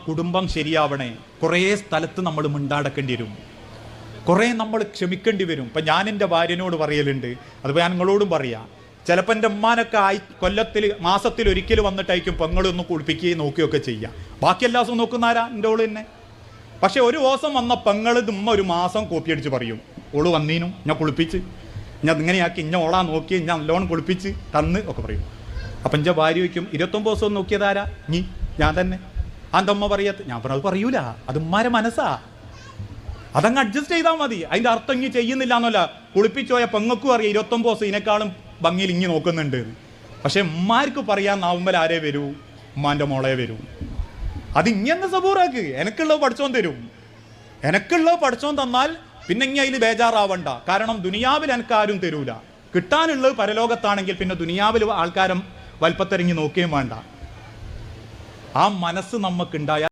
കുടുംബം ശരിയാവണേ കുറേ സ്ഥലത്ത് നമ്മൾ മിണ്ടാടക്കേണ്ടി വരും, കുറേ നമ്മൾ ക്ഷമിക്കേണ്ടി വരും. ഇപ്പം ഞാൻ എൻ്റെ ഭാര്യനോട് പറയലുണ്ട്, അതിപ്പോൾ ഞാൻ നിങ്ങളോടും പറയാം. ചിലപ്പോൾ എൻ്റെ ഉമ്മാനൊക്കെ മാസത്തിൽ ഒരിക്കൽ വന്നിട്ടായിരിക്കും പെങ്ങളൊന്ന് കുളിപ്പിക്കുകയും നോക്കുകയൊക്കെ ചെയ്യാം. ബാക്കി എല്ലാ ദിവസവും നോക്കുന്ന ആരാ? എൻ്റെ ഓള് തന്നെ. പക്ഷെ ഒരു ദിവസം വന്ന പെങ്ങൾ ഉമ്മ ഒരു മാസം കോപ്പി അടിച്ച് പറയും, ഓള് വന്നീനും ഞാൻ കുളിപ്പിച്ച്, ഞാൻ ഇങ്ങനെയാക്കി, ഇന്ന ഓളാ നോക്കി, ഞാൻ നല്ലോണം കുളിപ്പിച്ച് തന്ന് ഒക്കെ പറയും. അപ്പം എൻ്റെ ഭാര്യ വയ്ക്കും 29 ദിവസം നോക്കിയതാരാ? ഞാൻ തന്നെ. എൻ്റെ അമ്മ പറയാത്ത ഞാൻ പറഞ്ഞത് പറയൂല, അത് ഉമ്മാരെ മനസ്സാ, അതങ്ങ് അഡ്ജസ്റ്റ് ചെയ്താൽ മതി. അതിൻ്റെ അർത്ഥം ഇങ്ങി ചെയ്യുന്നില്ല എന്നല്ല. കുളിപ്പിച്ചോയ പെങ്ങൾക്കും അറിയാം 29 ദിവസം ഇതിനേക്കാളും ഭംഗിയിൽ ഇങ്ങി നോക്കുന്നുണ്ട്. പക്ഷെ ഉമ്മാർക്ക് പറയാന്നാവുമ്പോൾ ആരേ വരൂ? ഉമ്മാൻ്റെ മോളെ വരൂ. അത് ഇങ്ങനെ സബൂറാക്ക്, എനക്കുള്ളത് പഠിച്ചോൻ തരും. എനക്കുള്ളത് പഠിച്ചോൻ തന്നാൽ പിന്നെ ഇങ്ങനെ അതിൽ ബേജാറാവണ്ട. കാരണം ദുനിയാവിൽ എനിക്ക് ആരും തരൂല. കിട്ടാനുള്ളത് പരലോകത്താണെങ്കിൽ പിന്നെ ദുനിയാവിൽ ആൾക്കാരും വൽപ്പത്തിറങ്ങി നോക്കുകയും വേണ്ട. ആ മനസ്സ് നമുക്കുണ്ടായാൽ